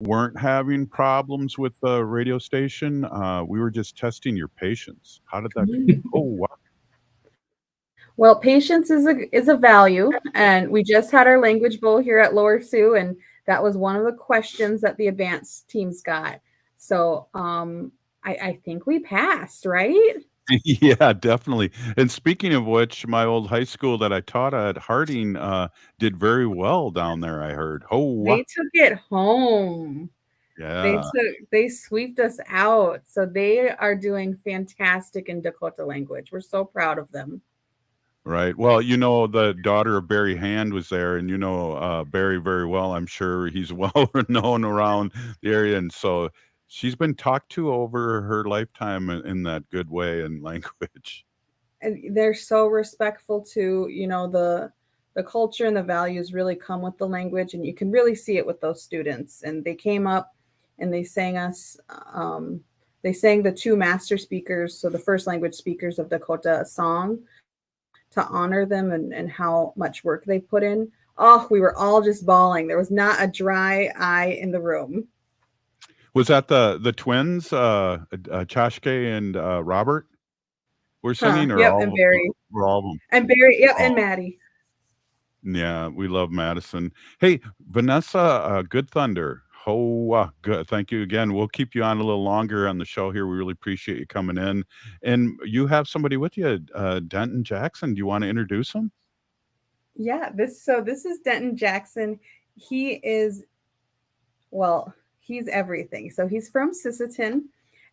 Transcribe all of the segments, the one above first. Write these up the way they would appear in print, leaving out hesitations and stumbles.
weren't having problems with the radio station. We were just testing your patience. How did that? Oh, wow. Well, patience is a value, and we just had our language bowl here at Lower Sioux, and that was one of the questions that the advanced teams got. So I think we passed, right? Yeah, definitely. And speaking of which, my old high school that I taught at Harding did very well down there, I heard. Oh, wow. They took it home. Yeah. They sweeped us out. So they are doing fantastic in Dakota language. We're so proud of them. Right. Well, the daughter of Barry Hand was there, and Barry very well. I'm sure he's well known around the area, and so she's been talked to over her lifetime in that good way and language. And they're so respectful to, the culture and the values really come with the language, and you can really see it with those students. And they came up and um, they sang the two master speakers, so the first language speakers of Dakota, a song to honor them and how much work they've put in. Oh, we were all just bawling. There was not a dry eye in the room. Was that the twins, Chashke and Robert, were Huh. singing, or Yep. And Barry. were all of them? And Barry. Yep. Oh, And Maddie. yeah, we love Madison. Hey, Vanessa Goodthunder. Oh, good. Thank you again. We'll keep you on a little longer on the show here. We really appreciate you coming in. And you have somebody with you, Denton Jackson. Do you want to introduce him? Yeah, this is Denton Jackson. He is well, he's everything. So he's from Sisseton,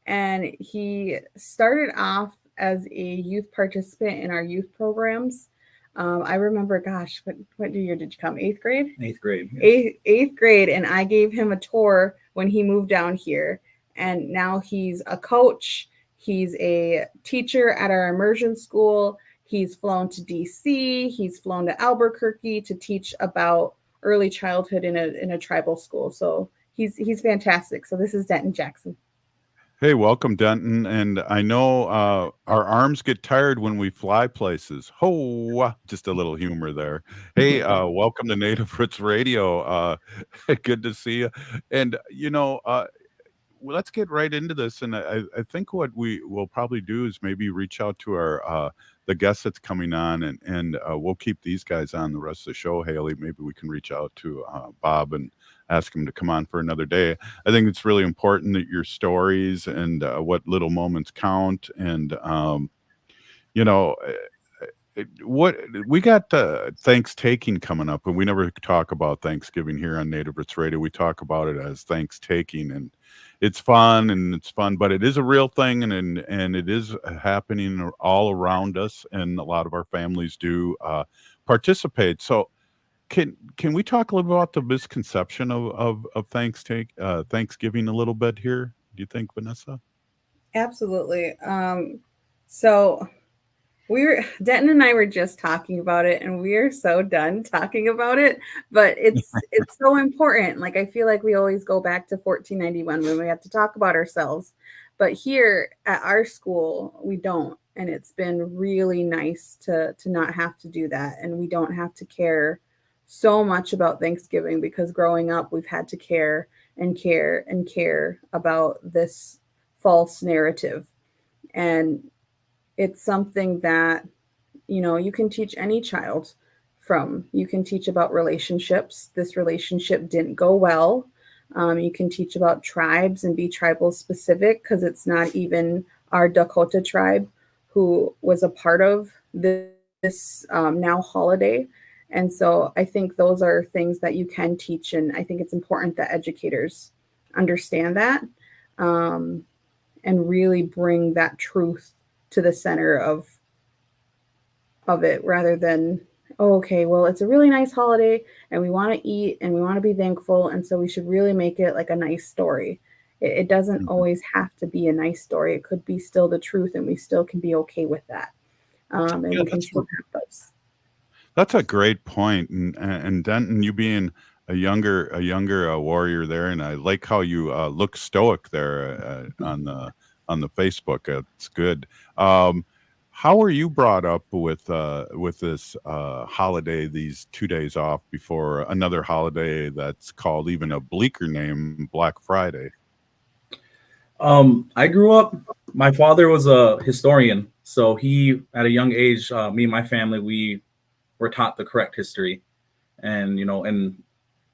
and he started off as a youth participant in our youth programs. I remember, gosh, what year did you come? Eighth grade? Eighth grade. Yes. Eighth grade, and I gave him a tour when he moved down here. And now he's a coach. He's a teacher at our immersion school. He's flown to DC. He's flown to Albuquerque to teach about early childhood in a tribal school. So he's fantastic. So this is Denton Jackson. Hey, welcome, Denton. And I know our arms get tired when we fly places. Oh, just a little humor there. Hey, welcome to Native Roots Radio. Good to see you. And, well, let's get right into this. And I think what we will probably do is maybe reach out to our the guest that's coming on, and we'll keep these guys on the rest of the show. Haley, maybe we can reach out to Bob and ask him to come on for another day. I think it's really important that your stories and what little moments count, and you know. What we got Thanksgiving coming up, and we never talk about Thanksgiving here on Native Roots Radio. We talk about it as Thanksgiving, and it's fun, but it is a real thing, and it is happening all around us, and a lot of our families do participate. So can we talk a little about the misconception of Thanksgiving a little bit here? Do you think, Vanessa? Absolutely. So Denton and I were just talking about it, and we are so done talking about it, but it's so important. Like, I feel like we always go back to 1491 when we have to talk about ourselves, but here at our school we don't, and it's been really nice to not have to do that, and we don't have to care so much about Thanksgiving, because growing up we've had to care and care and care about this false narrative. And it's something that, you can teach any child from. You can teach about relationships. This relationship didn't go well. You can teach about tribes and be tribal specific, because it's not even our Dakota tribe who was a part of this now holiday. And so I think those are things that you can teach, and I think it's important that educators understand that, and really bring that truth to the center of it, rather than, oh, okay, well, it's a really nice holiday and we want to eat and we want to be thankful, and so we should really make it like a nice story. It doesn't Mhm. always have to be a nice story. It could be still the truth, and we still can be okay with that, and Yeah, we can still have those. that's a great point. And Denton, you being a younger warrior there, and I like how you look stoic there on the Facebook. It's good. Um, How were you brought up with this holiday, these 2 days off before another holiday that's called even a bleaker name, Black Friday? I grew up. My father was a historian, so he, at a young age, me and my family, we were taught the correct history, and in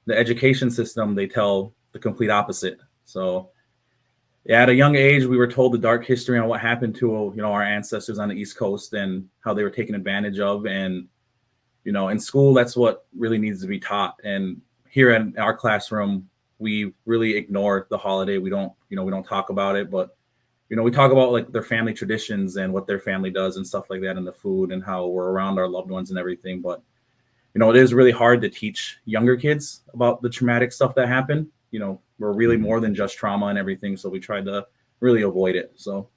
the education system, they tell the complete opposite. So, yeah, at a young age, we were told the dark history on what happened to our ancestors on the East Coast and how they were taken advantage of, and in school, that's what really needs to be taught. And here in our classroom, we really ignore the holiday. We don't talk about it, but we talk about like their family traditions and what their family does and stuff like that, and the food and how we're around our loved ones and everything. But it is really hard to teach younger kids about the traumatic stuff that happened. We're really more than just trauma and everything, so we tried to really avoid it. So.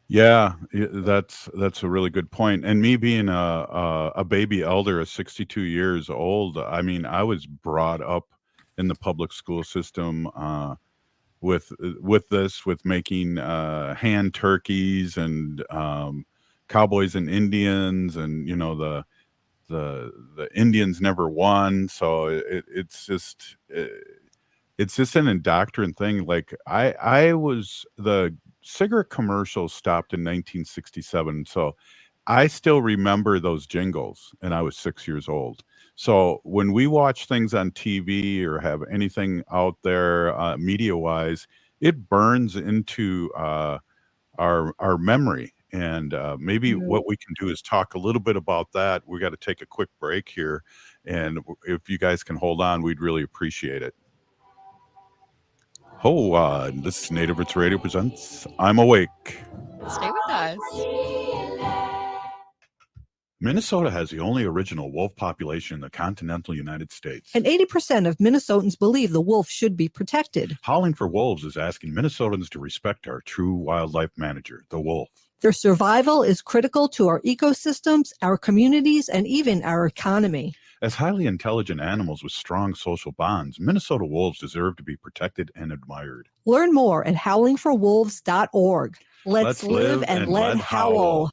Yeah, that's a really good point. And me being a baby elder, 62 years old, I mean, I was brought up in the public school system with making hand turkeys and cowboys and Indians, and the Indians never won, so it's just an indoctrined thing. Like I was the cigarette commercial stopped in 1967, so I still remember those jingles, and I was 6 years old. So when we watch things on TV or have anything out there media wise, it burns into our memory. And maybe what we can do is talk a little bit about that. We got to take a quick break here, and if you guys can hold on, we'd really appreciate it. This is Native Roots Radio presents I'm Awake. Stay with us. Minnesota has the only original wolf population in the continental United States. And 80% of Minnesotans believe the wolf should be protected. Howling for Wolves is asking Minnesotans to respect our true wildlife manager, the wolf. Their survival is critical to our ecosystems, our communities, and even our economy. As highly intelligent animals with strong social bonds, Minnesota wolves deserve to be protected and admired. Learn more at howlingforwolves.org. Let's live and let howl.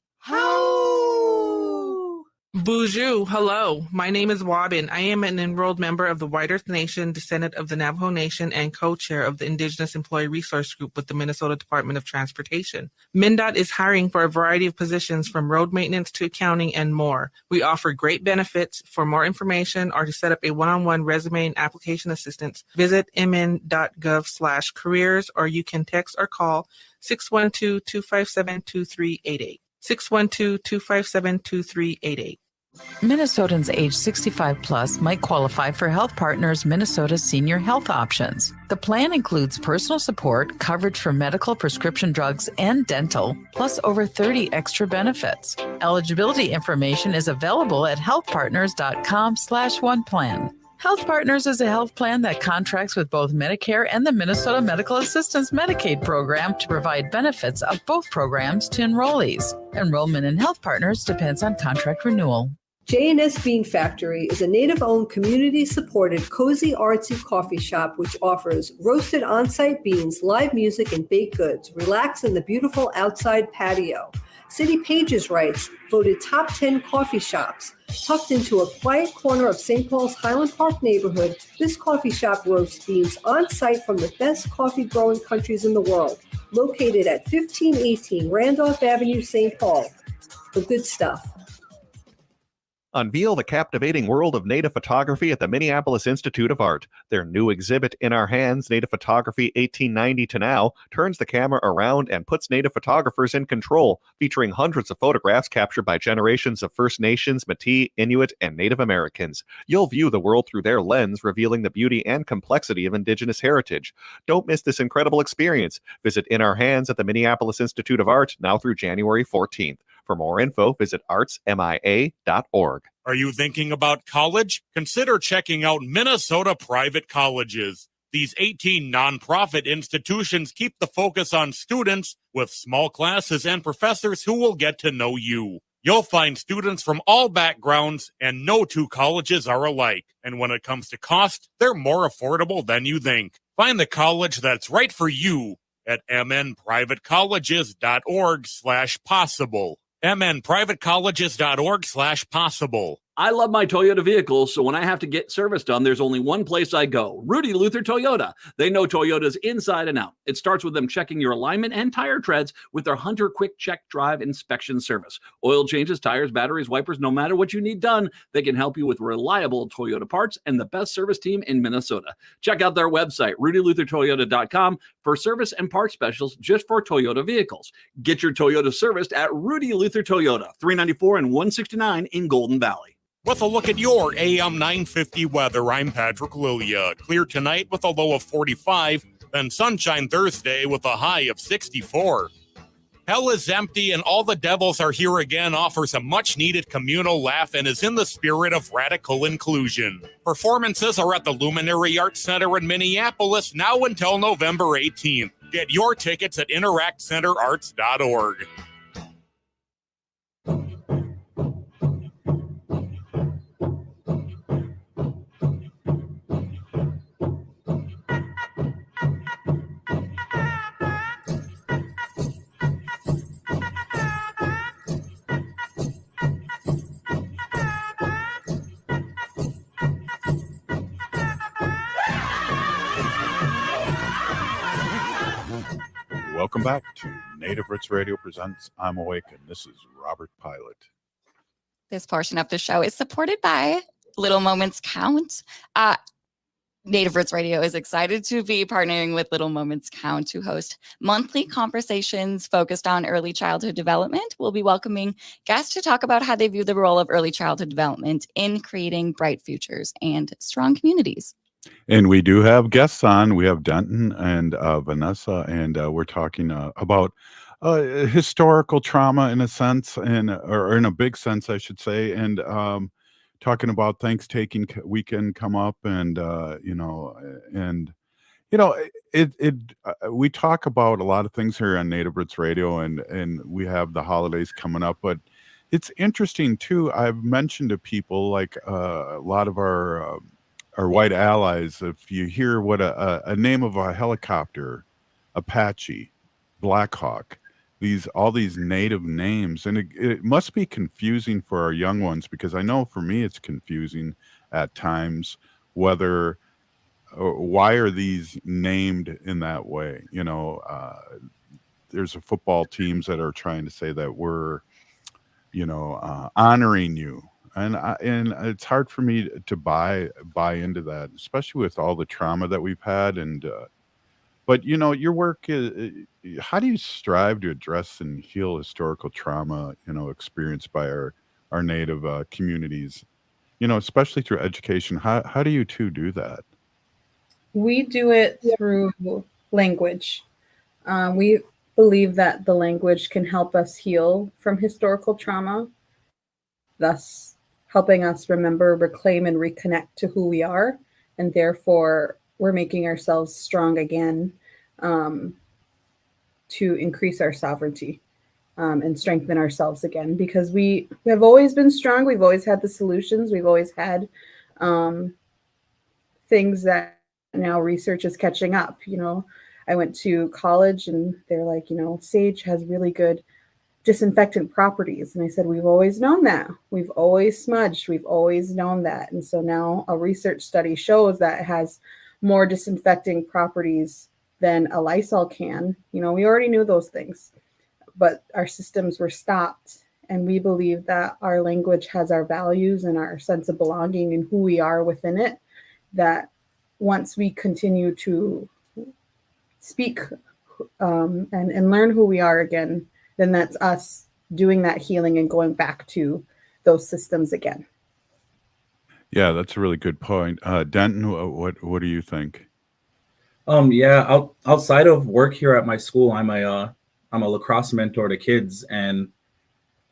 Bonjour, hello. My name is Wabin. I am an enrolled member of the White Earth Nation, descendant of the Navajo Nation, and co-chair of the Indigenous Employee Resource Group with the Minnesota Department of Transportation. MnDOT is hiring for a variety of positions from road maintenance to accounting and more. We offer great benefits. For more information or to set up a one-on-one resume and application assistance, visit mn.gov/careers, or you can text or call 612-257-2388. 612-257-2388. Minnesotans age 65 plus might qualify for Health Partners Minnesota Senior Health Options. The plan includes personal support, coverage for medical, prescription drugs, and dental, plus over 30 extra benefits. Eligibility information is available at healthpartners.com/oneplan. Health Partners is a health plan that contracts with both Medicare and the Minnesota Medical Assistance Medicaid program to provide benefits of both programs to enrollees. Enrollment in Health Partners depends on contract renewal. J&S Bean Factory is a Native-owned, community-supported, cozy, artsy coffee shop which offers roasted on-site beans, live music, and baked goods. Relax in the beautiful outside patio. City Pages writes, voted top 10 coffee shops. Tucked into a quiet corner of St. Paul's Highland Park neighborhood, this coffee shop roasts beans on-site from the best coffee-growing countries in the world. Located at 1518 Randolph Avenue, St. Paul. The good stuff. Unveil the captivating world of native photography at the Minneapolis Institute of Art. Their new exhibit, In Our Hands, Native Photography 1890 to Now, turns the camera around and puts native photographers in control, featuring hundreds of photographs captured by generations of First Nations, Métis, Inuit, and Native Americans. You'll view the world through their lens, revealing the beauty and complexity of Indigenous heritage. Don't miss this incredible experience. Visit In Our Hands at the Minneapolis Institute of Art now through January 14th. For more info, visit artsmia.org. Are you thinking about college? Consider checking out Minnesota Private Colleges. These 18 nonprofit institutions keep the focus on students with small classes and professors who will get to know you. You'll find students from all backgrounds, and no two colleges are alike. And when it comes to cost, they're more affordable than you think. Find the college that's right for you at mnprivatecolleges.org/possible. mnprivatecolleges.org/possible. I love my Toyota vehicles, so when I have to get service done, there's only one place I go, Rudy Luther Toyota. They know Toyotas inside and out. It starts with them checking your alignment and tire treads with their Hunter Quick Check Drive inspection service. Oil changes, tires, batteries, wipers, no matter what you need done, they can help you with reliable Toyota parts and the best service team in Minnesota. Check out their website, rudyluthertoyota.com, for service and parts specials just for Toyota vehicles. Get your Toyota serviced at Rudy Luther Toyota, 394 and 169 in Golden Valley. With a look at your AM 950 weather, I'm Patrick Lilia. Clear tonight with a low of 45, then sunshine Thursday with a high of 64. Hell is Empty and All the Devils Are Here Again offers a much-needed communal laugh and is in the spirit of radical inclusion. Performances are at the Luminary Arts Center in Minneapolis now until November 18th. Get your tickets at interactcenterarts.org. Welcome back to Native Roots Radio Presents I'm Awake, and this is Robert Pilot. This portion of the show is supported by Little Moments Count. Native Roots Radio is excited to be partnering with Little Moments Count to host monthly conversations focused on early childhood development. We'll be welcoming guests to talk about how they view the role of early childhood development in creating bright futures and strong communities. And we do have guests on. We have Denton and Vanessa, and we're talking about historical trauma in a sense, or in a big sense, I should say, and talking about Thanksgiving weekend come up, and we talk about a lot of things here on Native Roots Radio, and we have the holidays coming up, but it's interesting too. I've mentioned to people like a lot of our white allies, if you hear what a name of a helicopter, Apache, Black Hawk, all these native names, and it must be confusing for our young ones, because I know for me it's confusing at times why are these named in that way. There's football teams that are trying to say that we're honoring you. And it's hard for me to buy into that, especially with all the trauma that we've had. But your work is, how do you strive to address and heal historical trauma, experienced by our Native communities, especially through education? How do you two do that? We do it through language. We believe that the language can help us heal from historical trauma, thus helping us remember, reclaim, and reconnect to who we are. And therefore, we're making ourselves strong again to increase our sovereignty and strengthen ourselves again. Because we have always been strong. We've always had the solutions. We've always had things that now research is catching up. I went to college and they're like, sage has really good disinfectant properties. And I said, we've always known that. We've always smudged. We've always known that. And so now a research study shows that it has more disinfecting properties than a Lysol can. We already knew those things, but our systems were stopped. And we believe that our language has our values and our sense of belonging and who we are within it, that once we continue to speak and learn who we are again, then that's us doing that healing and going back to those systems again. Yeah, that's a really good point. Denton, what do you think? Outside of work here at my school, I'm a lacrosse mentor to kids, and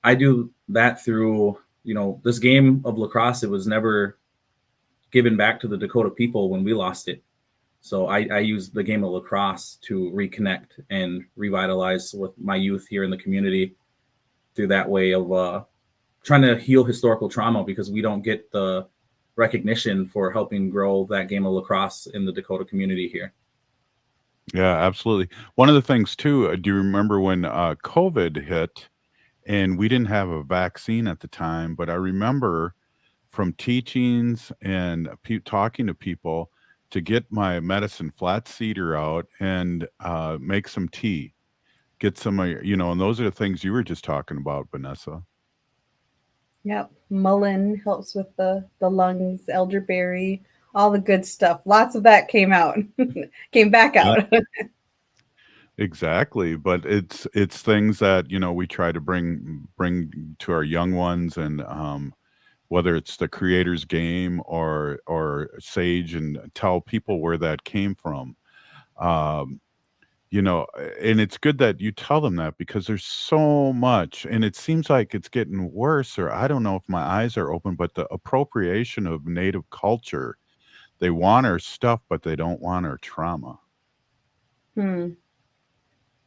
I do that through, this game of lacrosse. It was never given back to the Dakota people when we lost it. So I use the game of lacrosse to reconnect and revitalize with my youth here in the community through that way of trying to heal historical trauma, because we don't get the recognition for helping grow that game of lacrosse in the Dakota community here. Yeah, absolutely. One of the things too, do you remember when COVID hit and we didn't have a vaccine at the time? But I remember from teachings and talking to people to get my medicine flat cedar out and make some tea, get some, and those are the things you were just talking about, Vanessa. Yep. Mullein helps with the lungs, elderberry, all the good stuff. Lots of that came out, came back Yeah, out. exactly. But it's things that we try to bring to our young ones, and whether it's the creator's game or sage, and tell people where that came from. Um, and it's good that you tell them that, because there's so much, and it seems like it's getting worse, or I don't know if my eyes are open, but the appropriation of native culture. They want our stuff, but they don't want our trauma. Hmm.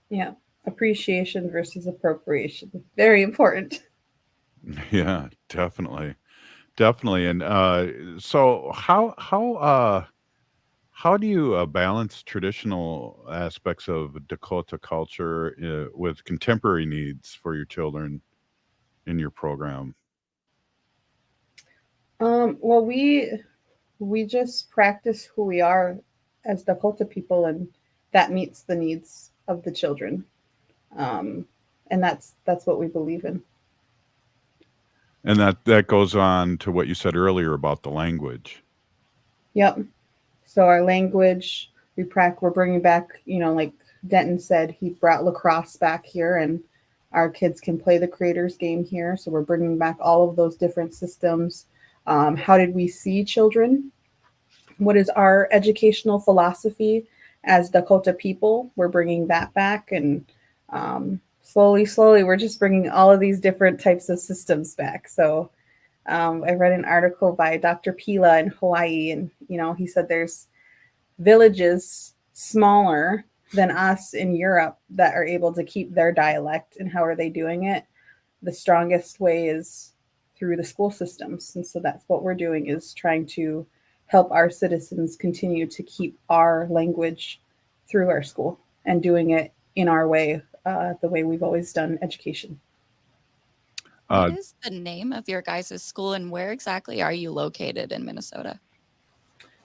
Yeah. Appreciation versus appropriation. Very important. Yeah, definitely. Definitely. And so how do you balance traditional aspects of Dakota culture with contemporary needs for your children in your program? Well, we just practice who we are as Dakota people, and that meets the needs of the children. Um, and that's what we believe in. And that goes on to what you said earlier about the language. Yep. So our language, we're bringing back, like Denton said, he brought lacrosse back here, and our kids can play the creators game here. So we're bringing back all of those different systems. How did we see children? What is our educational philosophy as Dakota people? We're bringing that back, and slowly, we're just bringing all of these different types of systems back. So I read an article by Dr. Pila in Hawaii, and he said there's villages smaller than us in Europe that are able to keep their dialect. And how are they doing it? The strongest way is through the school systems. And so that's what we're doing, is trying to help our citizens continue to keep our language through our school, and doing it in our way, the way we've always done education. What is the name of your guys' school, and where exactly are you located in Minnesota?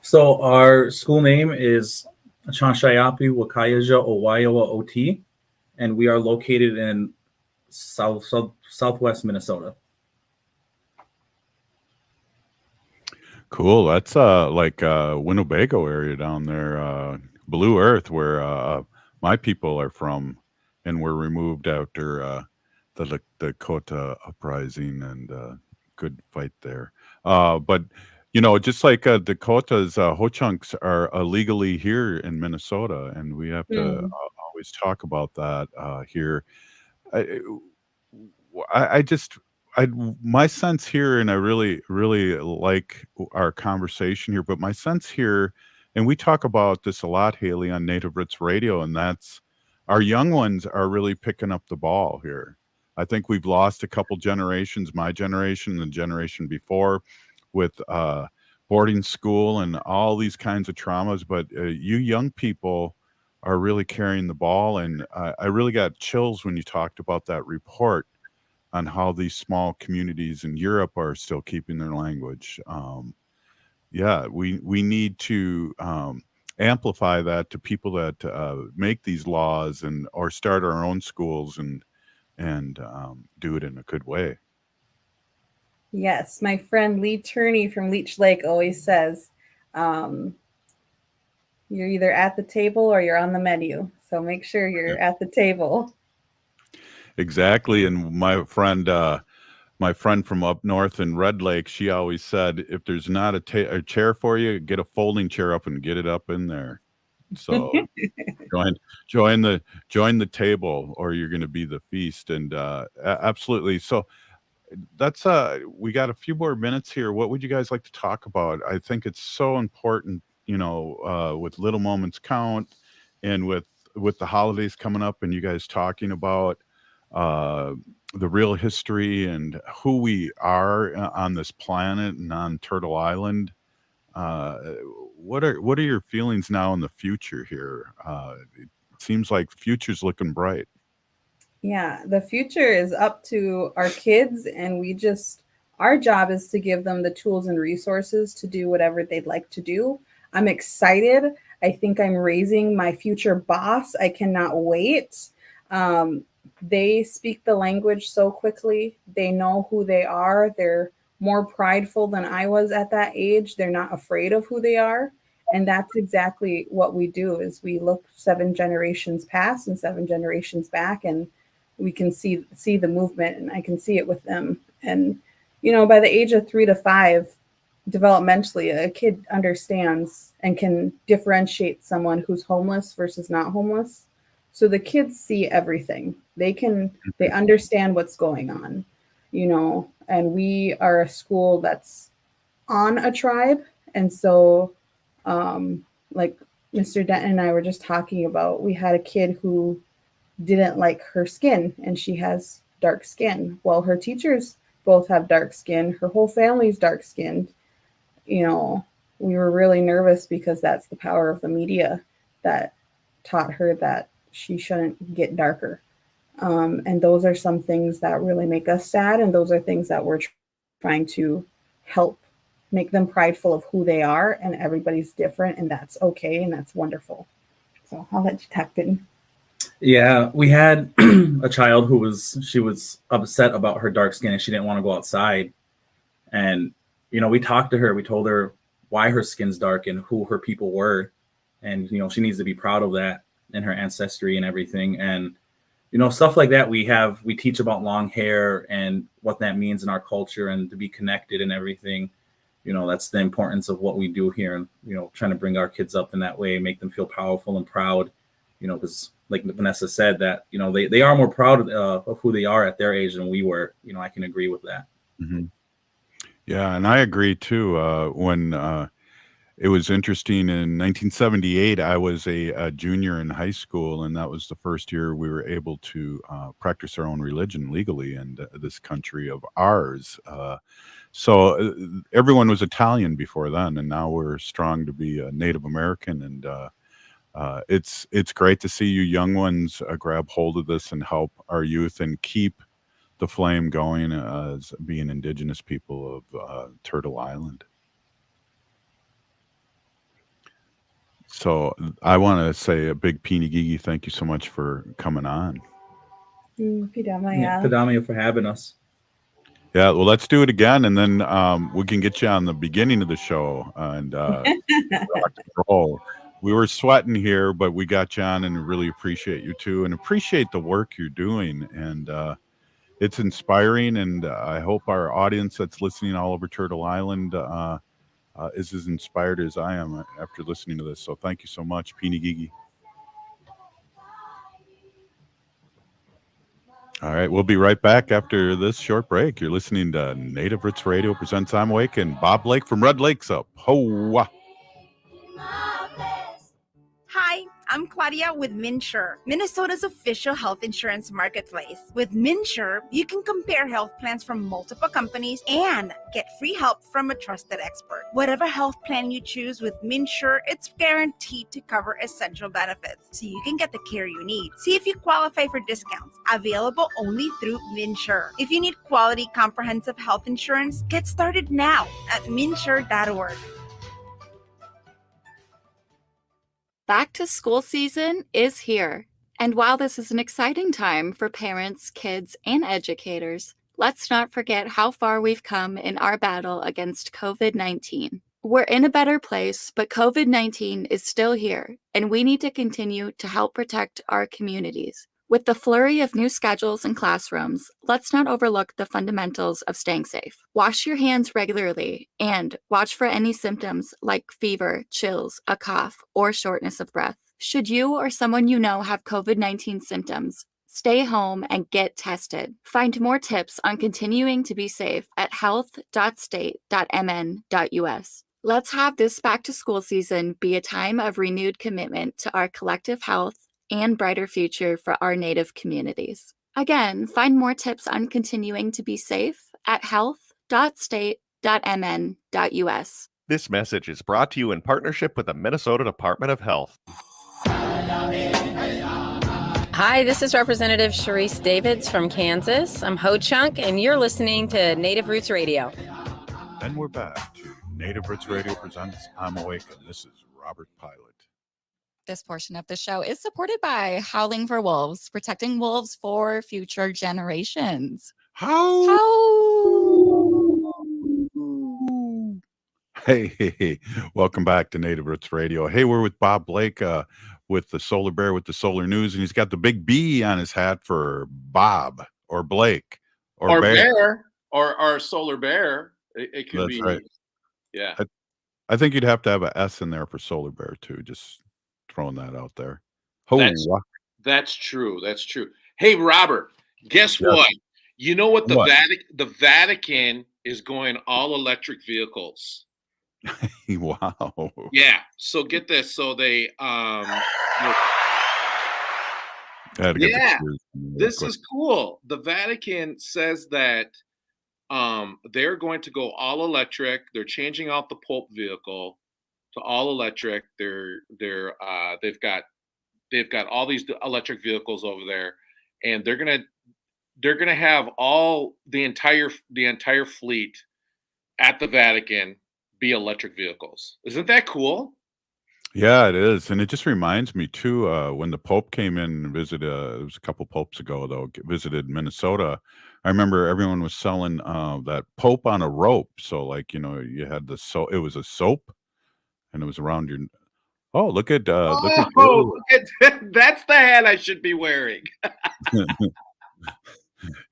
So our school name is Ayapi Owayawa Ot, and we are located in southwest Minnesota. Cool. That's like Winnebago area down there, Blue Earth, where my people are from, and were removed after the Dakota uprising, and good fight there. But just like Dakota's, Ho-Chunks are illegally here in Minnesota, and we have to always talk about that here. I, I just my sense here, and I really like our conversation here, but my sense here, and we talk about this a lot, Haley, on Native Roots Radio, and that's our young ones are really picking up the ball here. I think we've lost a couple generations, my generation and the generation before, with boarding school and all these kinds of traumas. But you young people are really carrying the ball, and I really got chills when you talked about that report on how these small communities in Europe are still keeping their language. Yeah, we need to amplify that to people that make these laws, and or start our own schools, and do it in a good way. Yes, my friend Lee Turney from Leech Lake always says, you're either at the table or you're on the menu. So make sure you're at the table. Exactly. And my friend from up north in Red Lake, she always said, if there's not a chair for you, get a folding chair up and get it up in there. So join the table, or you're going to be the feast. And absolutely. So that's we got a few more minutes here. What would you guys like to talk about? I think it's so important, with Little Moments Count, and with the holidays coming up, and you guys talking about the real history and who we are on this planet and on Turtle Island. What are your feelings now in the future here? It seems like the future's looking bright. Yeah, the future is up to our kids, and our job is to give them the tools and resources to do whatever they'd like to do. I'm excited. I think I'm raising my future boss. I cannot wait. They speak the language so quickly. They know who they are. They're more prideful than I was at that age. They're not afraid of who they are. And that's exactly what we do is we look 7 generations past and 7 generations back, and we can see the movement, and I can see it with them. And, by the age of 3 to 5, developmentally, a kid understands and can differentiate someone who's homeless versus not homeless. So the kids see everything. They understand what's going on, and we are a school that's on a tribe. And so, like Mr. Denton and I were just talking about, we had a kid who didn't like her skin, and she has dark skin. Well, her teachers both have dark skin. Her whole family's dark skinned. We were really nervous because that's the power of the media that taught her that she shouldn't get darker. And those are some things that really make us sad. And those are things that we're trying to help make them prideful of who they are, and everybody's different, and that's okay. And that's wonderful. So I'll let you talk, Denton. Yeah, we had a child who was upset about her dark skin and she didn't want to go outside. And, we talked to her, we told her why her skin's dark and who her people were. And, she needs to be proud of that and her ancestry and everything. And, stuff like that. We teach about long hair and what that means in our culture and to be connected and everything. That's the importance of what we do here. And, trying to bring our kids up in that way, make them feel powerful and proud, because like Vanessa said that, they are more proud of who they are at their age than we were. I can agree with that. Mm-hmm. Yeah. And I agree too. When it was interesting in 1978, I was a junior in high school, and that was the first year we were able to practice our own religion legally in this country of ours. So everyone was Italian before then, and now we're strong to be Native American. And it's great to see you young ones grab hold of this and help our youth and keep the flame going as being Indigenous people of Turtle Island. So I want to say a big Pinigigi thank you so much for coming on. Pidamaya for having us. Yeah, well, let's do it again, and then we can get you on the beginning of the show and rock and roll. We were sweating here, but we got you on, and really appreciate you too, and appreciate the work you're doing. And it's inspiring, and I hope our audience that's listening all over Turtle Island is as inspired as I am after listening to this. So thank you so much, Pinigigi. All right, we'll be right back after this short break. You're listening to Native Roots Radio presents I'm Wake and Bob Lake from Red Lakes up. Hoa! Hi, I'm Claudia with MinSure, Minnesota's official health insurance marketplace. With MinSure, you can compare health plans from multiple companies and get free help from a trusted expert. Whatever health plan you choose with MinSure, it's guaranteed to cover essential benefits, so you can get the care you need. See if you qualify for discounts, available only through MinSure. If you need quality, comprehensive health insurance, get started now at minsure.org. Back to school season is here. And while this is an exciting time for parents, kids, and educators, let's not forget how far we've come in our battle against COVID-19. We're in a better place, but COVID-19 is still here, and we need to continue to help protect our communities. With the flurry of new schedules and classrooms, let's not overlook the fundamentals of staying safe. Wash your hands regularly and watch for any symptoms like fever, chills, a cough, or shortness of breath. Should you or someone you know have COVID-19 symptoms, stay home and get tested. Find more tips on continuing to be safe at health.state.mn.us. Let's have this back to school season be a time of renewed commitment to our collective health and brighter future for our Native communities. Again, find more tips on continuing to be safe at health.state.mn.us. This message is brought to you in partnership with the Minnesota Department of Health. Hi, this is Representative Sharice Davids from Kansas. I'm Ho Chunk, and you're listening to Native Roots Radio. And we're back to Native Roots Radio presents I'm Awake, and this is Robert Pilot. This portion of the show is supported by Howling for Wolves, protecting wolves for future generations. How? Hey, welcome back to Native Roots Radio. Hey, we're with Bob Blake with the Solar Bear with the Solar News, and he's got the big B on his hat for Bob or Blake or Bear or Solar Bear. It could That's be, right. Yeah. I think you'd have to have an S in there for Solar Bear too. Just throwing that out there. That's true. That's true. Hey, Robert, guess what? You know what the Vatican is going all electric vehicles. Wow. Yeah. So get this. So they this is cool. The Vatican says that they're going to go all electric. They're changing out the Pope vehicle to all electric. They've got all these electric vehicles over there, and they're gonna have all the entire fleet at the Vatican be electric vehicles. Isn't that cool? Yeah, it is. And it just reminds me too, when the Pope came in and visited, it was a couple popes ago though, visited Minnesota. I remember everyone was selling that Pope on a rope. So like, you had it was a soap and it was around your. Oh, look at that's the hat I should be wearing.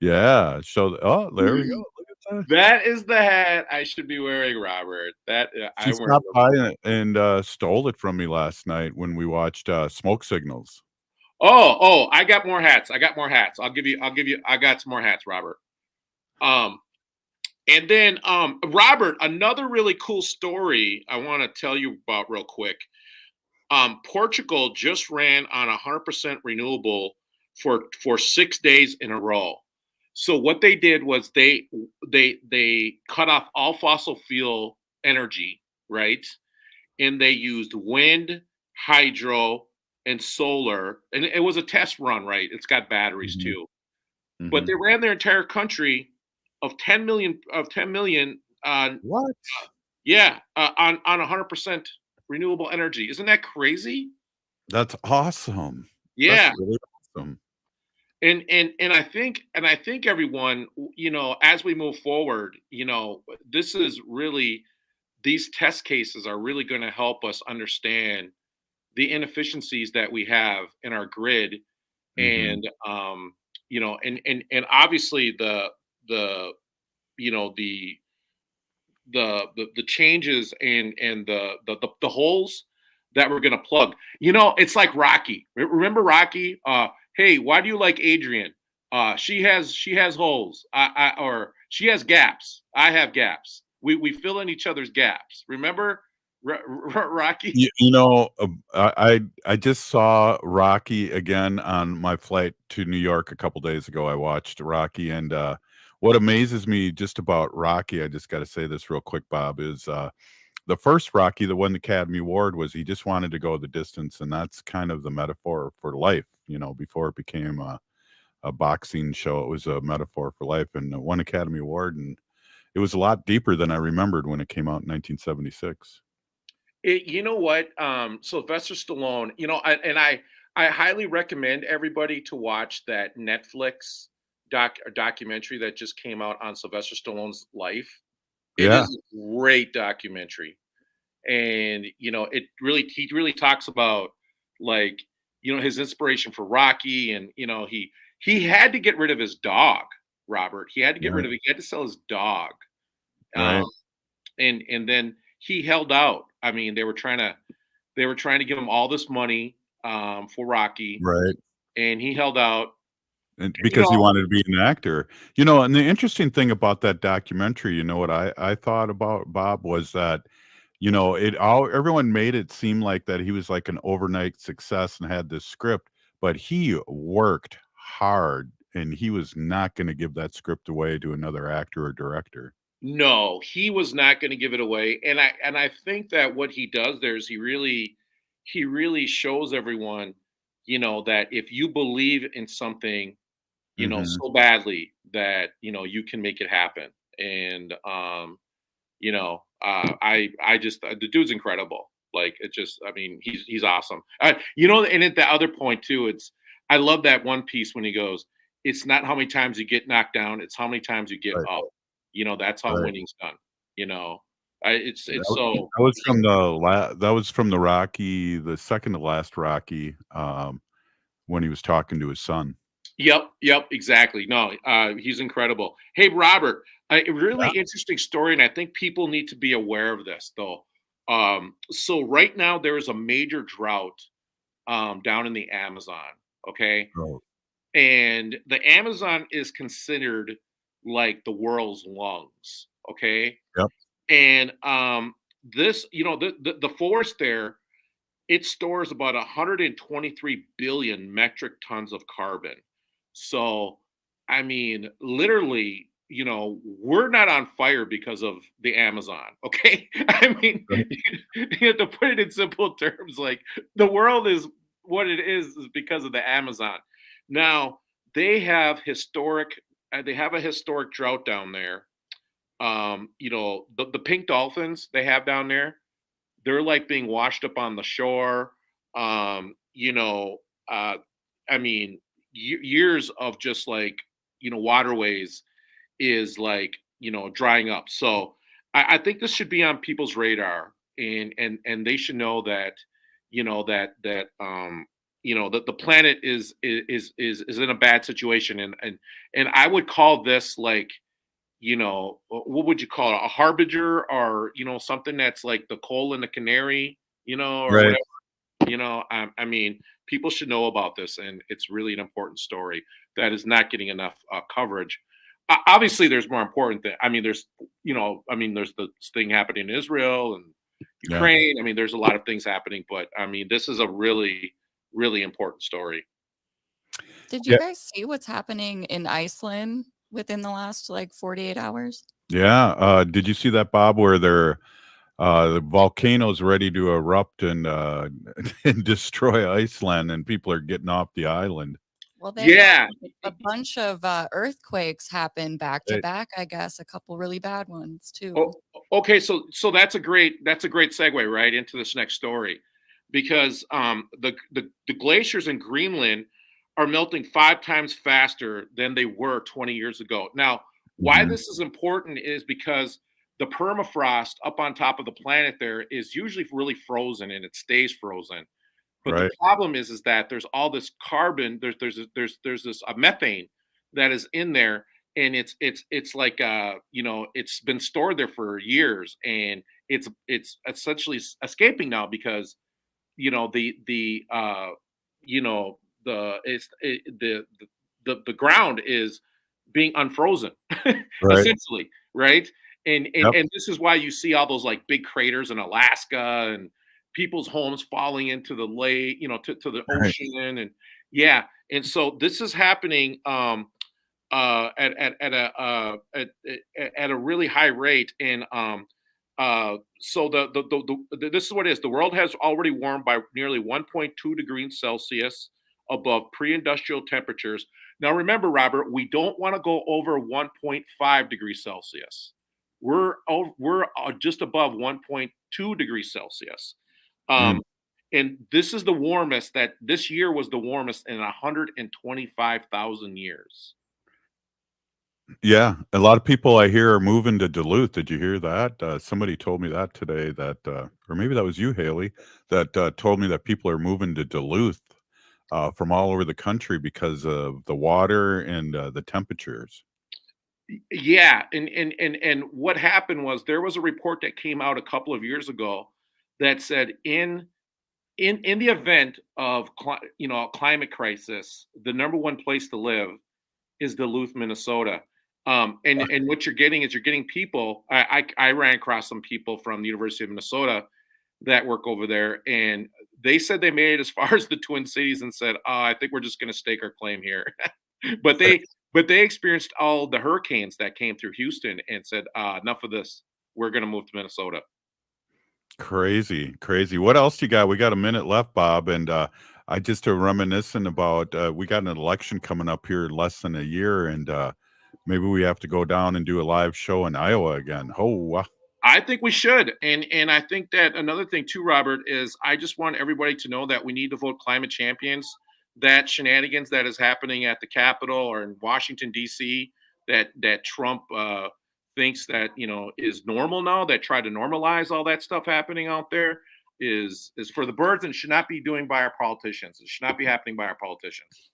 Yeah. So there we go. Look at that. That is the hat I should be wearing, Robert. She stopped by and stole it from me last night when we watched Smoke Signals. Oh, I got more hats. I got some more hats, Robert. And then Robert, another really cool story I want to tell you about real quick. Portugal just ran on 100% renewable for 6 days in a row. So what they did was they cut off all fossil fuel energy, right? And they used wind, hydro, and solar. And it was a test run, right? It's got batteries too. Mm-hmm. But they ran their entire country of 10 million on what? On 100% renewable energy. Isn't that crazy? That's awesome. Yeah. That's really awesome. And I think everyone, as we move forward, this is really, these test cases are really going to help us understand the inefficiencies that we have in our grid. Mm-hmm. And obviously the changes and the holes that we're going to plug. It's like Rocky. Remember Rocky? Hey, why do you like Adrian? She has holes. Or she has gaps. I have gaps. We fill in each other's gaps. Remember Rocky? I just saw Rocky again on my flight to New York a couple days ago. I watched Rocky, and what amazes me just about Rocky, I just got to say this real quick, Bob, is the first Rocky that won the Academy Award was he just wanted to go the distance, and that's kind of the metaphor for life. Before it became a boxing show, it was a metaphor for life, and won Academy Award, and it was a lot deeper than I remembered when it came out in 1976. You know what? Sylvester Stallone, I highly recommend everybody to watch that Netflix documentary that just came out on Sylvester Stallone's life. It is a great documentary. And, he really talks about his inspiration for Rocky, and, he had to get rid of his dog, Robert. He had to get rid of it. He had to sell his dog. Right. And then he held out. I mean, they were trying to give him all this money for Rocky. Right. And he held out. And because he wanted to be an actor. And the interesting thing about that documentary, what I thought about, Bob, was that, everyone made it seem like that he was like an overnight success and had this script, but he worked hard and he was not going to give that script away to another actor or director. No, he was not going to give it away. And I think that what he does there is he really shows everyone, that if you believe in something, Mhm. so badly that, you can make it happen. And I just the dude's incredible. Like it just, I mean, he's awesome. And at the other point too, I love that one piece when he goes, "It's not how many times you get knocked down; it's how many times you get Right, up." That's how right. winning's done. You know, it's That so. was from the Rocky, the second to last Rocky, when he was talking to his son. Yep, exactly. No, he's incredible. Hey, Robert, a really Yeah. interesting story, and I think people need to be aware of this, though. So right now there is a major drought down in the Amazon. Okay, Oh, and the Amazon is considered like the world's lungs. Okay, yep. and this, the forest there, it stores about 123 billion metric tons of carbon. So, I mean, literally, we're not on fire because of the Amazon. Okay. I mean, Right. you have to put it in simple terms. Like the world is what it is because of the Amazon. Now, they have they have a historic drought down there. The pink dolphins they have down there, they're like being washed up on the shore. Um, you know, uh, I mean, years of just like, waterways is like, drying up. So I think this should be on people's radar, and they should know that, that the planet is in a bad situation. And I would call this like, what would you call it? A harbinger, or, something that's like the coal and the canary, or Right. whatever, I mean, people should know about this, and it's really an important story that is not getting enough coverage. Obviously, there's more important thing. I mean, there's the thing happening in Israel and Yeah. Ukraine. I mean, there's a lot of things happening, but I mean, this is a really, really important story. Did you Yeah. guys see what's happening in Iceland within the last like 48 hours? Yeah. Did you see that, Bob, where the volcano's ready to erupt and and destroy Iceland, and people are getting off the island? Well, they had Yeah, a bunch of earthquakes happen back to Right. back, I guess, a couple really bad ones too. Oh, okay. So that's a great segue right into this next story, because the glaciers in Greenland are melting 5 times faster than they were 20 years ago. Now, why Mhm. this is important is because the permafrost up on top of the planet there is usually really frozen, and it stays frozen. But the Right. problem is that there's all this carbon. There's this methane that is in there, and it's like it's been stored there for years, and it's essentially escaping now because you know the ground is being unfrozen Right. essentially, right? and, and Yep. and this is why you see all those like big craters in Alaska, and people's homes falling into the lake, to the Right. ocean. And yeah, and so this is happening at a really high rate. And so this is what it is. The world has already warmed by nearly 1.2 degrees Celsius above pre-industrial temperatures. Now remember, Robert, we don't want to go over 1.5 degrees Celsius. We're just above 1.2 degrees Celsius. Mm. And this is the warmest, that this year was the warmest in 125,000 years. Yeah, a lot of people I hear are moving to Duluth. Did you hear that? Somebody told me that today, that, or maybe that was you, Haley, that told me that people are moving to Duluth from all over the country because of the water and the temperatures. Yeah, and what happened was there was a report that came out a couple of years ago that said in the event of a climate crisis, the number one place to live is Duluth, Minnesota. And what you're getting is you're getting people. I ran across some people from the University of Minnesota that work over there, and they said they made it as far as the Twin Cities and said, "Oh, I think we're just going to stake our claim here." But But they experienced all the hurricanes that came through Houston and said, enough of this. We're going to move to Minnesota. Crazy. What else you got? We got a minute left, Bob. And I just reminiscing about we got an election coming up here in less than a year. And maybe we have to go down and do a live show in Iowa again. I think we should. And I think that another thing too, Robert, is I just want everybody to know that we need to vote climate champions. That shenanigans that is happening at the Capitol or in Washington, D.C., that Trump thinks that, is normal now, that tried to normalize all that stuff happening out there is for the birds and should not be doing by our politicians. It should not be happening by our politicians.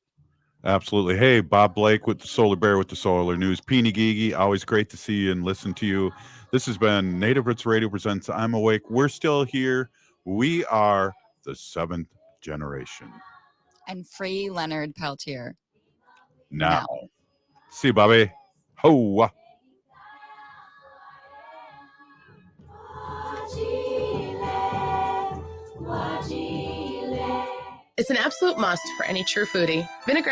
Absolutely. Hey, Bob Blake with the Solar Bear with the Solar News. Peony Gigi, always great to see you and listen to you. This has been Native Roots Radio presents I'm Awake. We're still here. We are the 7th generation. And free Leonard Peltier. Now. See you, Bobby. Ho. It's an absolute must for any true foodie. Vinegar